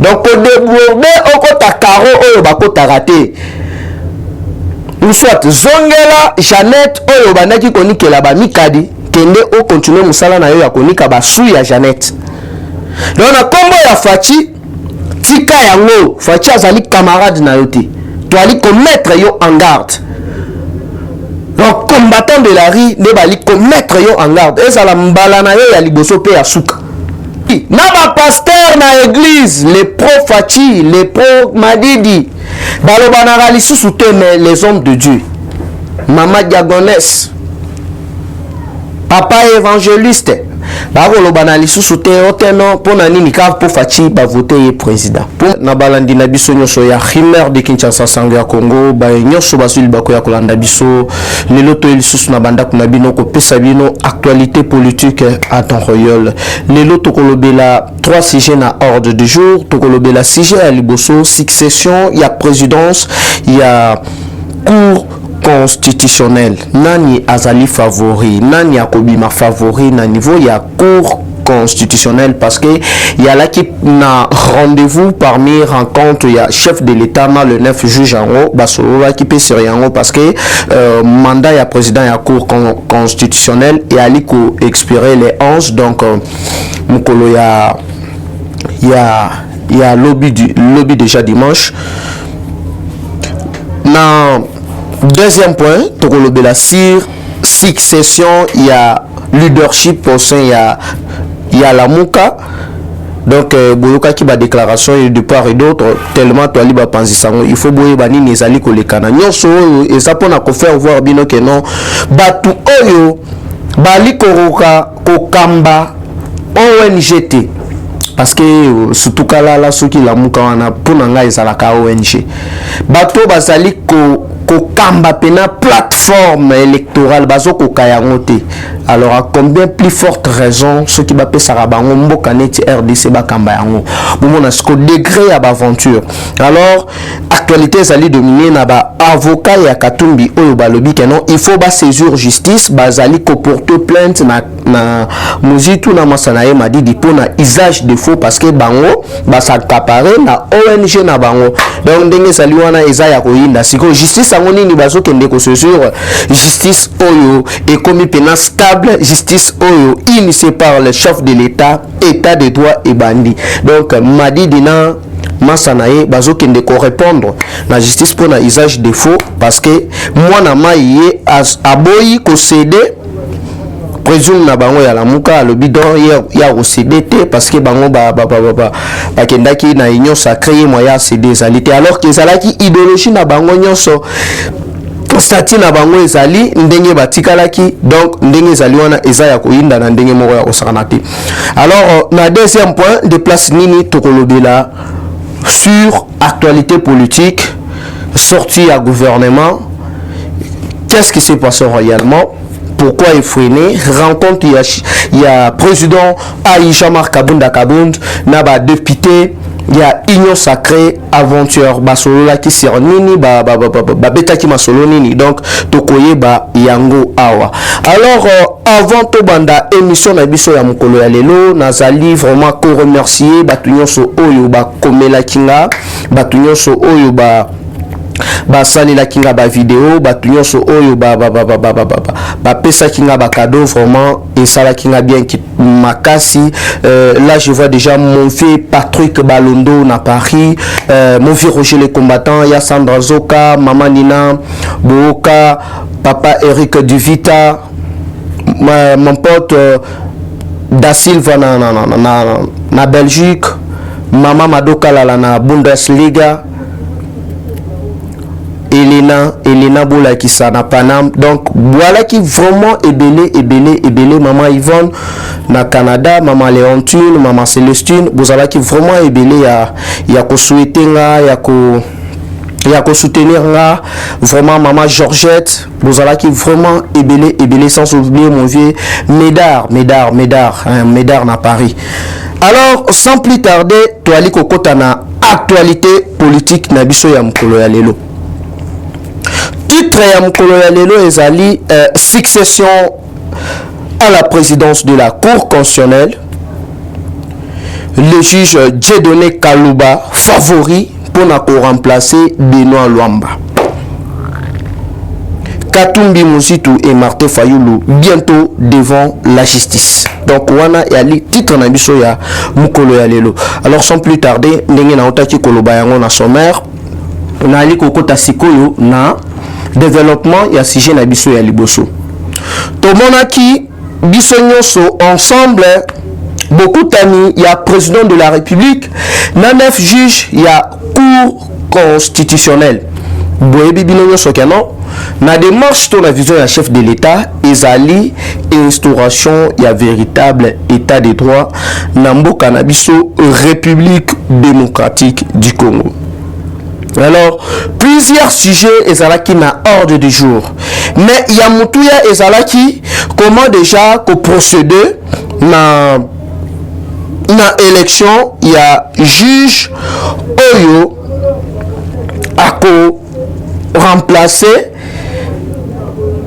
Donc au déborder au kota karo oyo bakota raté ou soit zongela Jeannette oyo bandaki konikela ba mikadi kende o continuer musala na yo ya konika basu ya Jeannette. Donc na kombo ya Fachi tika yango Fachi azali camarade na yo te to ali ko mettre yo en garde. Donc combattant de la rue ne bali ko mettre yo en garde et ça la mbala na yo ya liboso pe ya suka. Na ba pasteur na église les pro Fachi les pro Madidi baloba na rali sous mais les hommes de Dieu Mama Diagonesse papa évangéliste baloba na lisusu te oteno pona nini ka po Fachi ba voter président pour na balandi na biso nyoso ya Khmer de Kinshasa sango ya Congo ba nyoso basuli bako ya kolanda biso lelo to lisusu na banda kuna bino ko pesa bino actualité politique à temps royal lelo to kolobela 3 sujets na ordre du jour to kolobela sujet à liboso succession ya présidence ya cour constitutionnel nani azali favori nani akobima favori na niveau ya cour constitutionnel parce que il y a là qui na rendez-vous parmi rencontre il y a chef de l'état na le 9 juge en haut basolo qui peut sur en haut parce que mandat ya président ya cour constitutionnel et ali ko expirer les 11 donc mukolo ya lobby déjà dimanche na deuxième point tokolobela sur succession il y a leadership au sein il y a la muka donc boyoka ki ba déclaration de part et d'autre tellement to ali ba panzisango il faut boye bani nezali kolekana nyonso et ça pona ko faire voir bino que non batu oyo bali koroka kokamba ONGT parce que surtout kala la soki la muka wana pona nga ezalaka ONG bato bazali ko kamba pena plateforme électorale bazo ko kayangote alors à combien plus forte raison ceux qui bape sarabango mboka neti RDC ba kamba yango bomona ce degré ya aventure alors actualité zali dominé na ba avocat ya Katumbi oyo balobi que non il faut ba saisir justice bazali ko porter plainte na muzitu na masanaye madidi pona usage de faux parce que bango ba s'accaparer na ONG na bango donc ndenge zali wana eza ya koyinda siko justice ango nini bazo kende ko saisir justice oyo et comme pena stable justice oyo initié par le chef de l'état état de droit et bandi donc madidi na masanaye bazo kende ko répondre na justice pour na usage de faux parce que moi na maïe aboyi ko céder présume na bango ya la muka le bidon ya ko céder parce que bango ba kendaki na union sacrée moya céder zalité alors que zalaki idéologie na bango nyonso statut na bango ezali ndenge batikalaki donc ndenge ezali wana eza ya koyinda na ndenge moko ya kosakana te alors na deuxième point de place nini tokolobela sur actualité politique sortie à gouvernement qu'est-ce qui s'est passé royalement pourquoi il freiné rencontre il y a président Aïcha Marc Kabund na ba député il y a union sacrée aventure basolo la qui sert nini ba beta qui masolo nini donc tokoye ba yango awa alors avant to banda émission na biso ya mukolo ya lelo nazali vraiment ko remercier batu nyonso oyo ba komela kinga batu nyonso oyo ba sali la kinga ba vidéo batu nyonso oyo ba pesa kinga ba cadeau vraiment et ça la kinga bien qui makasi là je vois déjà mon vieux Patrick Balondo na Paris mon vieux Roger les combattants ya Sandra Zoka maman Nina Boka papa Eric Duvita mon pote Da Silva na Belgique maman Madoka la na Bundesliga Elena Bola qui ça na Panam donc voilà qui vraiment ébélé maman Yvonne na Canada maman Léontine maman Célestine vous avez qui vraiment ébélé ya ko souhaiter nga ya ko soutenir nga vraiment maman Georgette vous avez qui vraiment ébélé sans oublier mon vieux Médard na Paris alors sans plus tarder to ali ko kota na actualité politique na biso ya mkolo ya lelo titre ya mkolo ya lelo ezali succession à la présidence de la Cour constitutionnelle le juge Dieudonné Kalouba favori pour remplacer Benoît Luamba. Katumbi Moussitou et Martin Fayoulou bientôt devant la justice. Donc wana yali titre na biso ya mukolo ya lelo. Alors sans plus tarder, ndenge na otaki koloba yango na sommaire, on ali kokota sikoyo na développement ya sujet na biso ya liboso. Tomonaki biso nyonso ensemble beaucoup d'amis, il y a président de la République, na 9 juges, il y a cour constitutionnelle. Boyebi bino sokano na démarche to la vision ya chef de l'État ezali instauration ya véritable état de droit na mboka na biso République démocratique du Congo. Alors plusieurs sujets ezalaki na ordre du jour, mais il y a mutuya ezalaki comment déjà ko procéder na élection, il y a juge oyo ako remplacer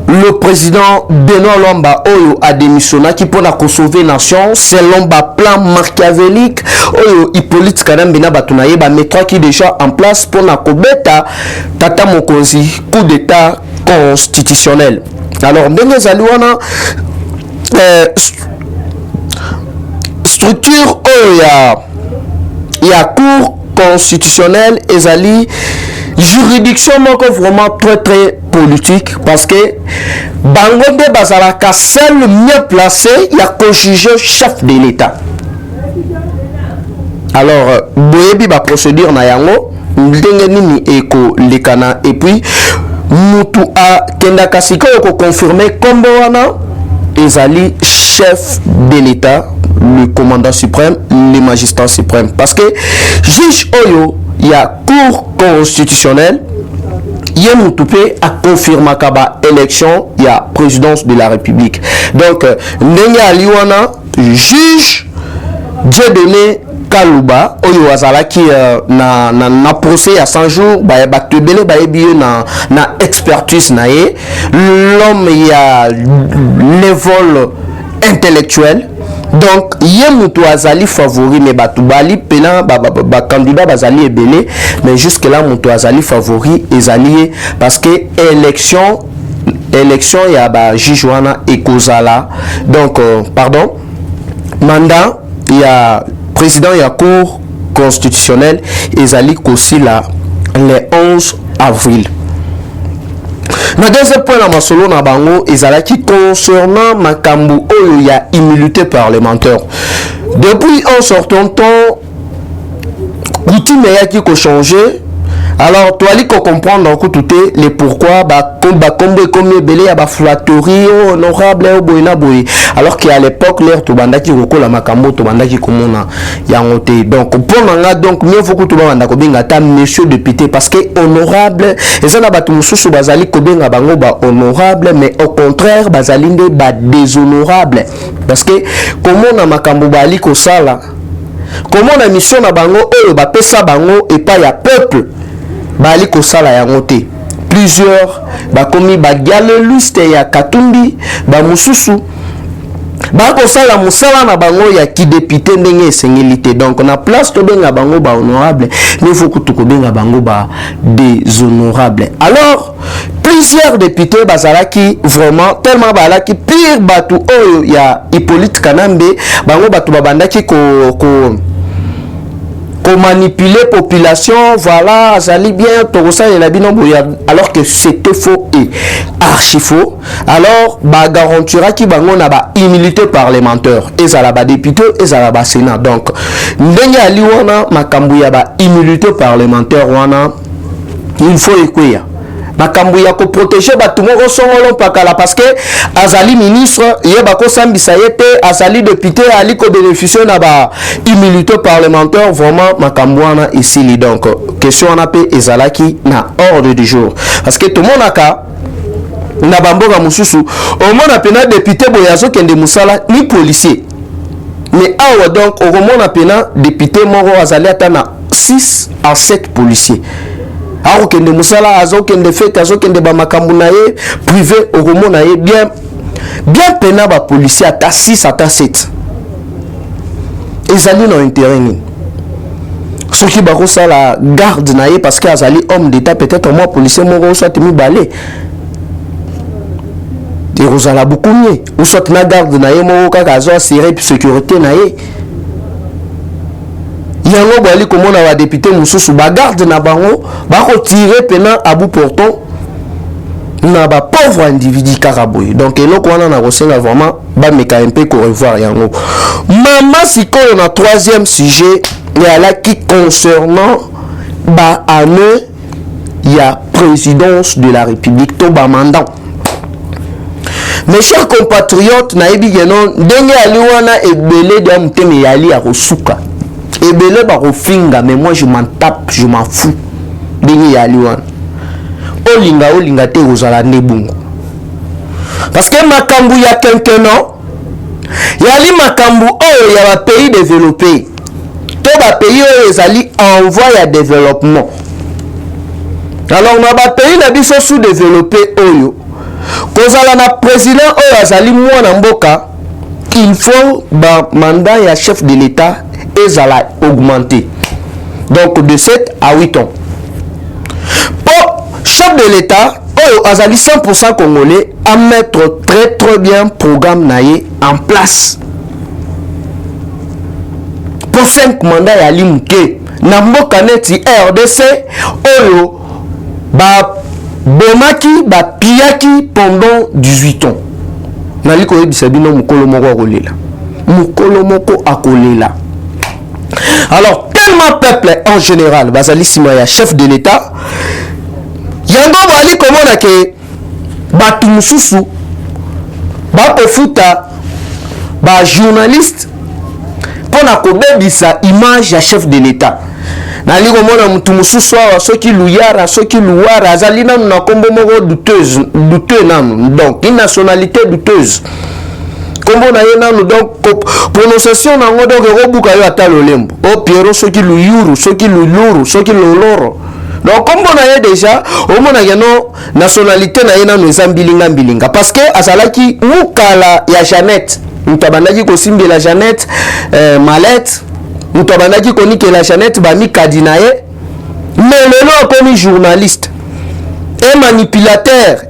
le président Benoît Luamba oyo a démissionné qui pour la sauver nation selon ba plan machiavélique oyo Hippolyte Kadambi na batunaye ba mettre qui déjà en place pour na kobeta tata mokonzi coup d'état constitutionnel. Alors ndenge zali wana structure il y a cour constitutionnelle ezali juridiction moko vraiment très politique parce que bango de bazalaka seul mieux placé ya co-juger chef de l'État. Alors boyebi ba procédure na yango ndenge nini eko lekana et puis mutu a kenda kasiko ko confirmer kombo wana ezali chef de l'État, le commandant suprême, les magistrats suprêmes. Parce que juge oyo, il y a cour constitutionnelle, il y a mutupe à confirmer kaba élection, il y a présidence de la République. Donc, Ndenya Aliwana, juge Dieudonné Kalouba, oyo azalaki na procès à 100 jours, ba tebele ba ebiyo na expertise na ye. L'homme il y a les vols intellectuels. Donc yemuto azali favori mais batubali pena ba candidat bazali ebele mais jusque là muto azali favori ezali parce que élection ya ba juge wana ekozala. Donc pardon, mandat il y a président ya cour constitutionnelle ezali kosi la le 11 avril. Na deuxième point na masolo na bango ezalaki concernant makambu oyo ya immunité parlementaire. Depuis un certain temps coutume yaki ko changer. Alors toi ali ko comprendre en tout les pourquoi combo comme belé ya ba flatterie honorable au boina boy alors qu'à l'époque l'air to bandaki rokola makambo to bandaki komona yangote. Donc pour nanga donc mieux faut que to banda ko benga ta monsieur député parce que honorable ezana batu mususu bazali ko benga bango ba honorable mais au contraire bazali nde ba déshonorable parce que comment na makambo bali ko sala comment na mission na bango oyo ba pesa bango et pas ya peuple bali ko sala yangote. Plusieurs bakomi bagaleliste ya Katumbi ba mususu bako sala musala na bango ya ki député ndenge esengilité. Donc na place to benga bango ba honorable mais il faut que to benga bango ba déshonorable. Alors plusieurs députés bazalaki vraiment tellement balaki pire batu oyo ya Hippolyte Kanambe bango batu babandaki ko manipuler population, voilà, azali bien, alors que c'était faux et archi faux. Alors, bah garantira qui bango na ba immunité parlementaire, et ça ba député, et ça ba sénat. Donc, ndenge ali wana makambu ya ba immunité parlementaire wana, il faut écouter. Makambu ya ko protéger batu moko songolo pakala parce que azali ministre yeba ko sambisa yete azali député ali ko bénéficier na ba immunité parlementaire vraiment makambu wana isili. Donc question on appelle ezalaki na ordre du jour parce que tout le monde aka na bamboka mususu au moins pena député boyazo kende musala ni policier mais awa donc au moins pena député moko azali atana 6 à 7 policiers. Alors que les musala azokende fait azokende ba makambu na ye privé okomo na ye bien pena ba policier ata 6 ata 7. ezali na intérêt nini soki bakosala garde na ye parce que azali homme d'état peut-être moi policier moko soit mibale ekozala beaucoup mieux ou soit na garde na ye moko kaka azo assurer sécurité na ye yango bali komona ba député mususu ba garde na bango bakotire pena à bout portant na ba pauvre individu kaka boye donc eloko wana na kosenga vraiment bameka un peu ko revoir yango mama sikoyo na troisième sujet yala qui concernant ba année ya présidence de la République to ba mandat. Mes chers compatriotes nayebi geno ndenge ali wana ebele de mteme yali ya kosuka ebele ba kofinga mais moi je m'en tape je m'en fous ndenge yali wana olinga te kozala nebungu parce que makambu ya kenkeno yali makambu oyo ya ba pays développés to ba pays oyo ezali en voie ya développement. Alors na ba pays na biso sous-développé oyo kozala na président oyo azali mwana mboka il faut ba mandat ya chef de l'État ezala augmenté donc de 7 à 8 ans. Pour chef de l'État oyo azali 100% congolais à mettre très bien programme naye en place pour 5 mandats ya limke na mboka neti RDC oyo ba bomaki ba piaki pendant 18 ans. Nali ko yebisa bino mukolo moko akolela. Mukolo moko akolela. Alors tellement peuple en général bazali sima ya chef de l'État yango bali komona ke batu mususu ba kofuta ba journaliste pona kobebisa image ya chef de l'État. Nali komona mutu mususu awa soki luyara soki luwara azali nanu na kombo moko douteux nanu donc une nationalité douteuse kombo na ye nanu donc prononciation nango donc ekobuka yo ata lolembo o Piero soki luyuru soki luluru soki loloro donc kombo na ye déjà omona yeno nationalité na ye nanu eza mbilinga parce que azalaki mukala ya Jeannette mutabandaki kosimbela Jeannette mallette mutabandaki konikela Jeannette bami kadinaye mais lelo akomi journaliste et manipulateur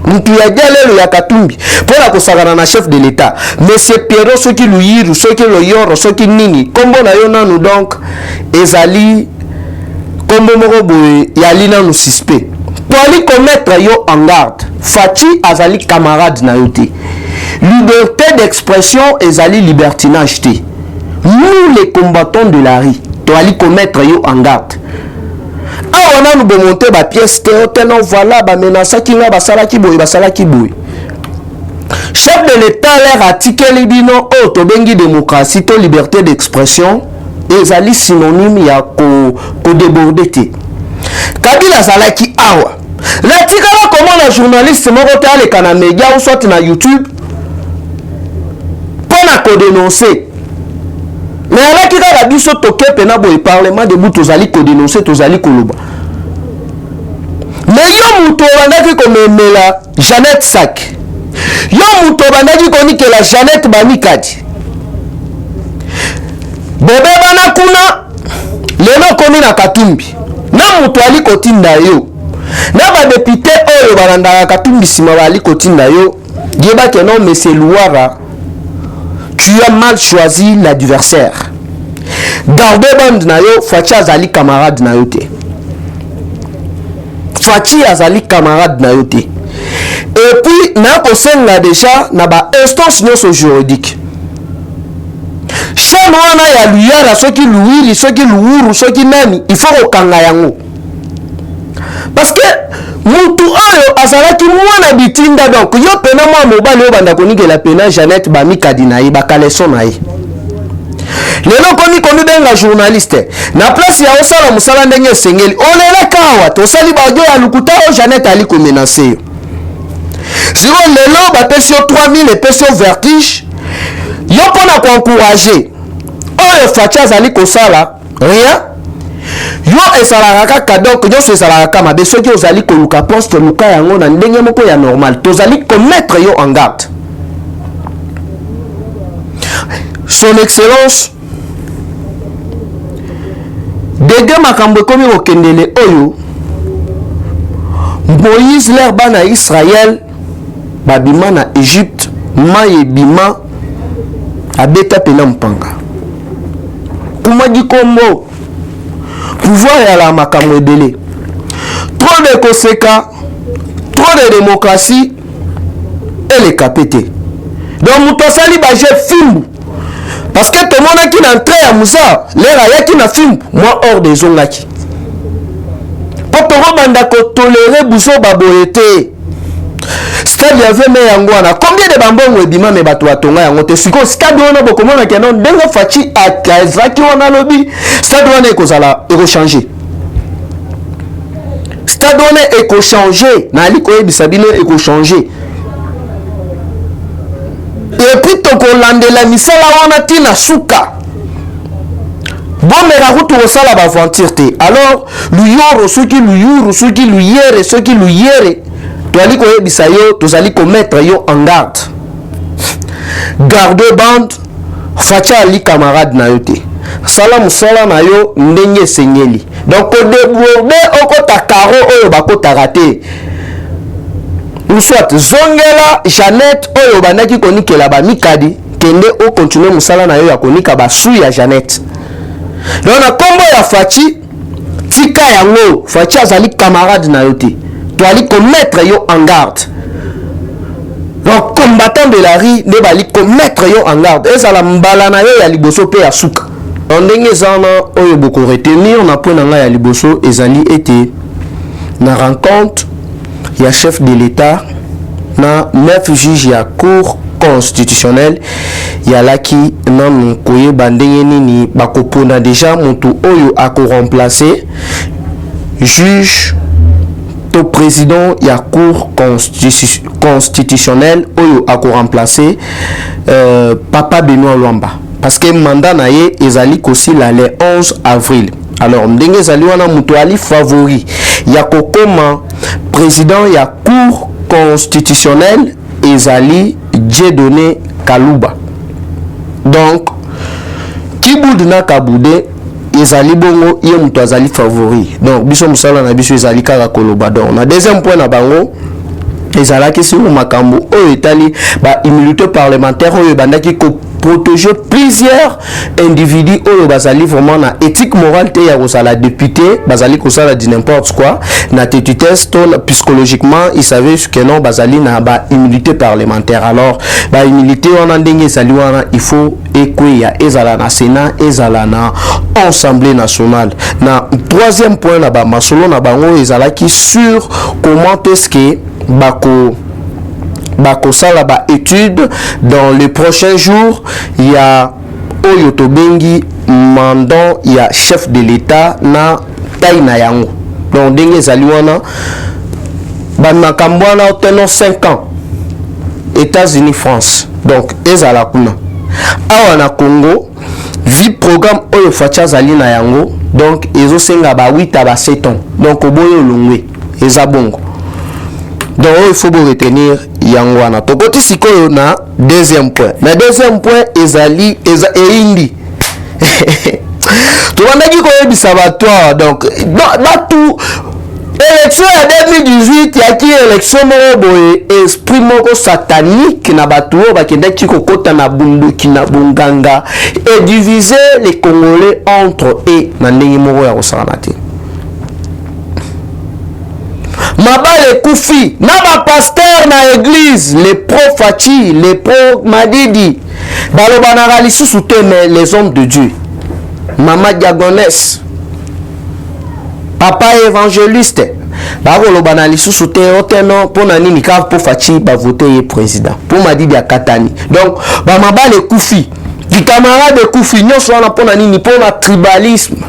mutu ya dialelo ya Katumbi pona kosakana na chef de l'État monsieur Piero soki luyiru soki loyoro soki nini kombo na yo nanu donc ezali kombo moko boye yali nanu suspect toali commettre yo en garde Fachi azali camarade na yo te liberté d'expression ezali libertinage te. Nous les combattants de la rue toali commettre yo en garde awa nanu bomonte ba pièce te oteno voilà ba menasaki nga basalaki boye chef de l'État leur article bino o to bengi démocratie to liberté d'expression ezali synonyme ya ko déborder te. Kabila zalaki awa l'article comment la journaliste moko te aleka na média ou soit na YouTube pona ko dénoncer mais alaki kaka biso toke pena boye parlement de bout tozali ko dénoncer tozali koloba mais yo muto bandaki komemela Jeannette Sac yo muto bandaki konikela Jeannette Banikadi bebe bana kuna lelo komi na Katumbi na muto ali kotinda yo na ba député oyo barandaka Katumbi sima bali kotinda yo yeba que non monsieur Louara tu as mal choisi l'adversaire. Garde bande na yo Fachi azali camarade na yo te. Fachi azali camarade na yo te. Et puis na kosenga déjà na ba instance nyonso juridique. Chaque wana ya luyara soki luwili soki luwuru soki nani il faut okanga yango. Parce que mutu oyo azalaki mwana bitinda donc yo pena mwa mobali yo banda konikela pena Jeannette Bamikadi na ye bakaleso na ye lelo komi benga journaliste na place ya osala musala ndenge sengeli olela kawa tosali bajo ya lukuta o Jeannette ali ko menacer yo siko lelo bapesi yo 3000 epesi yo vertige yo pona ko encourager oyo Fachi azali kosala rien yo esalaka kaka donc nyonso esalaka kaka mabe soki ozali koluka poste luka yango na ndenge moko ya normal tozali commettre yo en garde. Son excellence dege makambo komi okendele oyo Moïse leur bana Israël babima na Égypte maye bima abeta pena mpanga kuma dikombo pouvoir ya la makambo ebele trop de koseka trop de démocratie et les capétés donc muto sali ba je fimbu parce que tout le monde qui n'entre à Moussa l'air ayaki na fimbu moi hors des ongaki pour banda ko tolérer buso baboyete stade ya veme yango wana combien de bambongo ebima me bato batonga yango te siko stade wana bokomona kenon ndenge faci akazaki wana lobi stade wana ekozala changer stade wana changer na ali koyebisa bino changer et puis tokolandela misala wana tina suka bomera kutu kosala baventure te alors luyoro soki luyuru soki luyere soki luyere toali koyebisa yo tozali komettre yo en garde garde bande facha ali camarade na yo te sala mosala na yo ndenge esengeli donc kodeborde okota karo oyo bakotaka te ou soit zongela Jeannette oyo bandaki konikela bamikadi kende okontinue mosala na yo ya konika basu ya Jeannette donc na kombo ya faci tika yango faci azali camarade na yo te toali commettre yo en garde donc combattant de la rue ne bali commettre yo en garde ezala mbala na yo ya liboso pe ya suka ndenge ezana oyo boko retenir na point na nga ya liboso ezali ete na rencontre ya chef de l'État na 9 juges ya cour constitutionnelle yalaki nanu koyeba ndenge nini bakopona deja moto oyo ako remplacer juge to président ya cour constitutionnelle oyo ako remplacer Papa Benoît Luamba parce que mandat na ye ezali kosila le 11 avril. Alors ndenge ezali wana moto ali favori ya kokoma président ya cour constitutionnelle ezali Dieudonné Kalouba. Donc Kiboud na Kaboude ezali bongo ye muto azali favori. Donc biso musala na biso ezali kaka koloba. Donc na deuxième point na bango ezalaki sur makambo oyo etali ba immunité parlementaire oyo bandaki ko protéger plusieurs individus oyo bazali vraiment na éthique morale te ya kosala député bazali kosala di n'importe quoi na tetutesse psychologiquement ils savaient que non bazali na ba immunité parlementaire. Alors ba immunité wana ndenge ezali wana il faut ekweya ezala na Sénat ezala na Assemblée nationale. Na troisième point na ba masolo na bango ezalaki sur comment est-ce que bakosala ba étude dans les prochains jours. Il y a oyo tobengi mandat ya chef de l'État na taina yango. Donc ndenge ezali wana ba makambo wana oteno 5 ans États-Unis France. Donc ezala kuna awa na Congo vi programme oyo facha zali na yango. Donc ezo senga ba 8 à 7 ans. Donc oboyo longwe ezabongo. Donc il faut retenir Yangwana. Tokoti sikoyo na deuxième point. Na deuxième point ezali eindi. Tu vas dire que ça va toi. Donc tout élection ya 2018 yaki élection boye esprit moko satanique na batu bakendaki kokota na bunduki na bunganga et diviser les Congolais entre eux na ndenge moko ya kosala te. Mabale Koufi, Naba pasteur na église, les pro Fachi, les pro Madidi, Balobana Lissu soutient les hommes de Dieu. Maman Diagonès, Papa évangéliste, Balobana Lissu soutient autant pour Nani Nikaf pour Fachi, ba voter président. Pour Madidi à Katani. Donc, Mabale Koufi, du camarade de Koufi, nous sommes pour Nani pour la tribalisme.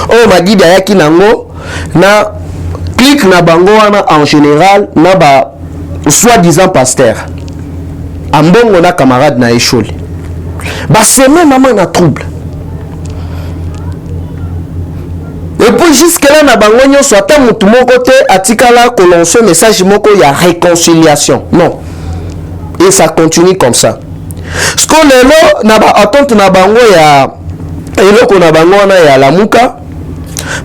Oh, Madidi Ayaki Nango, na clique na bango wana en général na ba soi-disant pasteur ambongo na camarade na échole ba semaine maman na trouble et puis jusque là na bango nyonso ata mutu moko te atikala kolonso message moko ya réconciliation non et ça continue comme ça ce qu'on lelo na ba attente na bango ya eloko na bango wana ya lamuka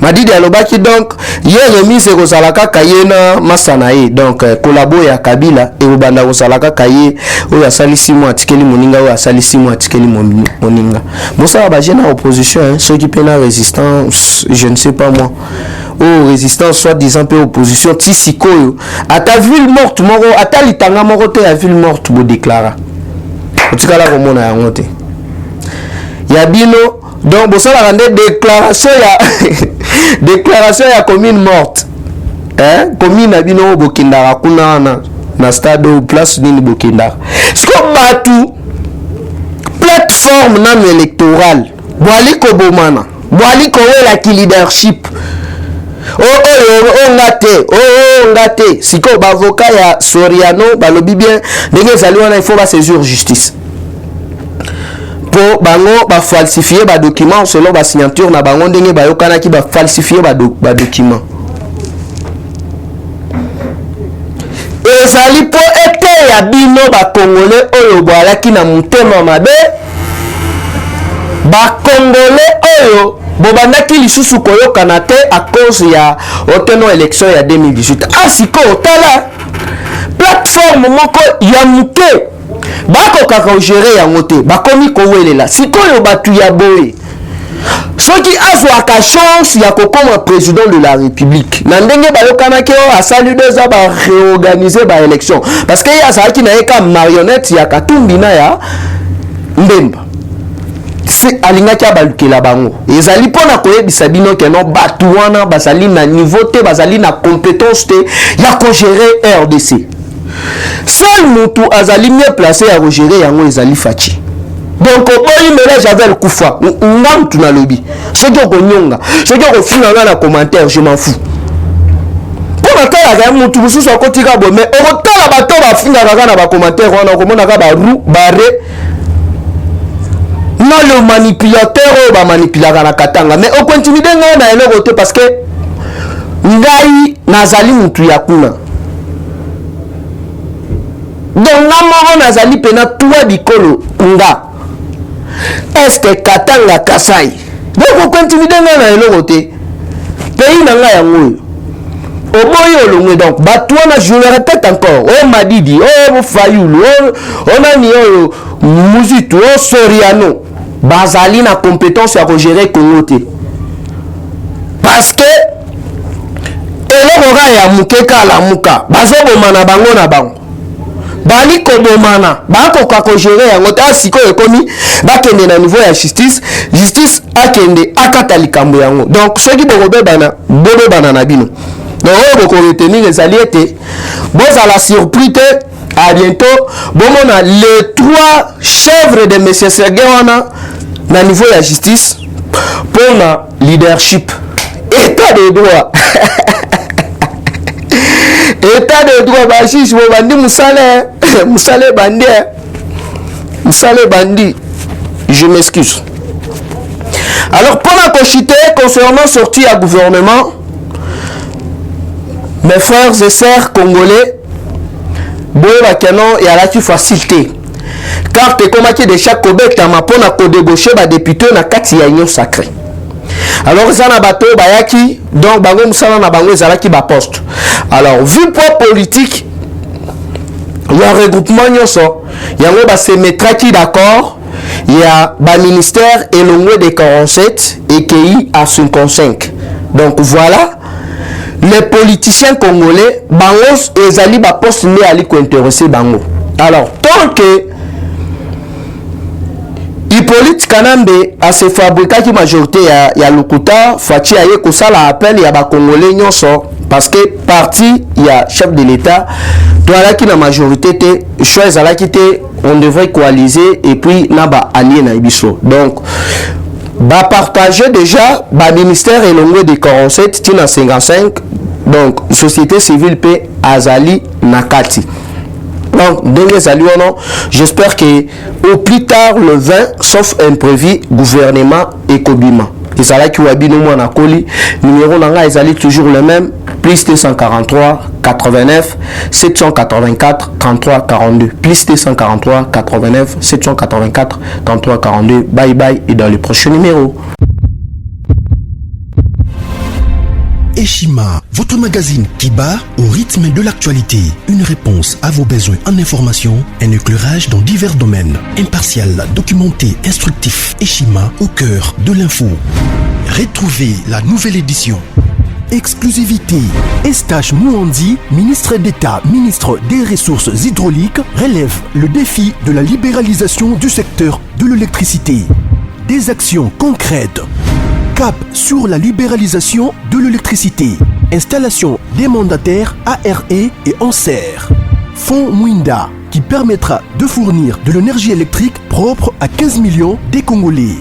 Madidi alobaki donc ye remise kozalaka kayena masanae donc kolabo ya Kabila et obanda kozalaka kaye oyo asali 6 mois atikeli moninga oyo asali 6 mois atikeli moninga mosala ba jeune opposition hein, ceux qui pena résistance je ne sais pas moi ou résistance soit disant peu opposition tisikoyo ata ville morte moko ata litanga moko te ya ville morte bo déclara otikala komona yango te ya bino donc bosala rende déclaration ya déclaration ya commune morte hein commune na bino bokindaka kuna na stade ou place nini bokindaka siko batu plateforme nano électorale boali kobomana boali kowela ki leadership ngate siko bavoka ya Soriano balobi bien ndenge ezali wana il faut ba saisir justice po bango ba falsifier ba document selon ba signature na bango ndenge bayokana ki ba falsifier ba document ezali po ete ya bino ba congolais oyo boalaki na mutema mabe ba congolais oyo bobandaki lisusu koyokana te à cause ya oteno élection ya 2018 asiko otala plateforme moko ya muke bakokaka ogere yango te bakomi kowelela sikoyo batu ya boye soki azwaka chance ya kokoma président de la république na ndenge bayokanaki oyo asali 2 ans baréorganiser baélection parce que ye azalaki na ye ka marionnette ya Katumbi na ya Mbemba alingaki abalukela bango ezali mpona koyebisa bino ke no batu wana bazali na niveau te bazali na compétence te ya kogere RDC seul mutu azali mieux placé ya kogere yango ezali Faci donc oyi mele Javel Kufa nga mutu na lobi soki okonyonga soki okofinga nga na commentaire je m'en fous mpona talaka mutu mosusu akotika bo mais okotala bato bafingaka kaka na bacommentaire wana okomonaka baru bare non le manipulateur ou ba manipulaka na katanga mais au continue ngai na eloko te parce que ngai nazali mutu ya kuna donc ngamoko nazali pena toi bikolo nga est-ce que katanga Kasai donc au continue ngai na eloko te pays na ngai yango oboyi olongwe donc batwana je le répète encore oh Madidi oh Fayulu oh nani oyo Muzitu oh Soriano bazali na compétence ya gérer Congo te parce que eloko ya mukeka la muka bazobomana bango na bango bali kobomana bakoka ko gérer yango ta siko ekomi bakende na niveau ya justice akende akata likambo yango donc soki bobebana na bino donc boko retenir ezali ete bozala surpris te à bientôt bomona les 3 chèvres de monsieur Serge wana na niveau ya justice pour la leadership état de droit état de droit bachiche bo bandi musale bandi je m'excuse alors pendant que j'étais concernant sortie à gouvernement mes frères et sœurs congolais boye bakeno yalaki facilité car te komaki déjà kobetama mpona kodébaucher badéputé na kati ya union sacrée alors eza na bato bayaki donc bango mosala na bango ezalaki baposte alors vu poids politique ya regroupement nyonso yango basemetraki d'accord ya baministère elongwe de 47 ekei à 55 donc voilà les politiciens congolais bango ezali baposte nde ali kointéresser bango alors tant que Hippolyte Kanambe a se fabriqué majorité ya Lukuta Faci aye kosala appel ya ba congolais nyonso parce que parti ya chef de l'état doit qui la majorité te choix ezalaki te on devrait coaliser et puis na ba allié na biso donc ba partager déjà ba ministère elongwe de 47 tina 55 donc société civile pe azali nakati. Donc, j'espère que au plus tard le 20, sauf imprévu, gouvernement et Kobima. Et ça là qui wabi nous mon akoli numéro nanga ils allaient toujours le même plus 243 89 784 33 42 plus 243 89 784 33 42. Bye bye et dans le prochain numéro. Eshima, votre magazine qui bat au rythme de l'actualité. Une réponse à vos besoins en information, un éclairage dans divers domaines. Impartial, documenté, instructif. Eshima au cœur de l'info. Retrouvez la nouvelle édition. Exclusivité. Eustache Mouandi, ministre d'État, ministre des Ressources hydrauliques, relève le défi de la libéralisation du secteur de l'électricité. Des actions concrètes. Cap sur la libéralisation de l'électricité. Installation des mandataires ARE et ANSER. Fonds Mwinda qui permettra de fournir de l'énergie électrique propre à 15 millions des Congolais.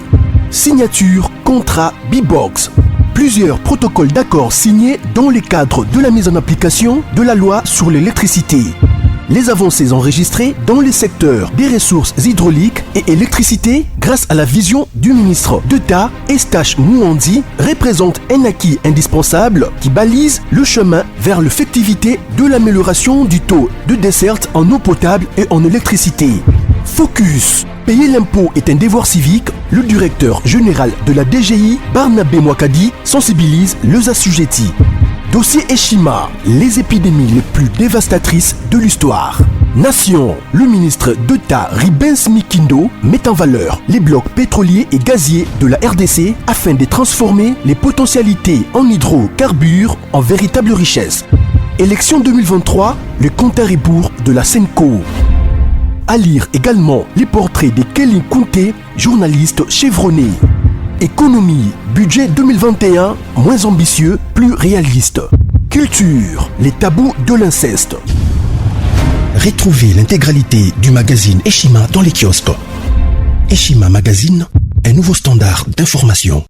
Signature contrat B-Box. Plusieurs protocoles d'accord signés dans le cadre de la mise en application de la loi sur l'électricité. Les avancées enregistrées dans les secteurs des ressources hydrauliques et électricité grâce à la vision du ministre d'État Eustache Mouandi représentent un acquis indispensable qui balise le chemin vers l'effectivité de l'amélioration du taux de desserte en eau potable et en électricité. Focus. Payer l'impôt est un devoir civique. Le directeur général de la DGI, Barnabé Mwakadi, sensibilise les assujettis. Dossier Eshima, les épidémies les plus dévastatrices de l'histoire. Nation, le ministre d'État Ribens Mikindo met en valeur les blocs pétroliers et gaziers de la RDC afin de transformer les potentialités en hydrocarbures en véritable richesse. Élection 2023, le compte à rebours de la Senco. À lire également les portraits de Kelly Kounté, journaliste chevronné. Économie, budget 2021, moins ambitieux, plus réaliste. Culture, les tabous de l'inceste. Retrouvez l'intégralité du magazine Eshima dans les kiosques. Eshima Magazine, un nouveau standard d'information.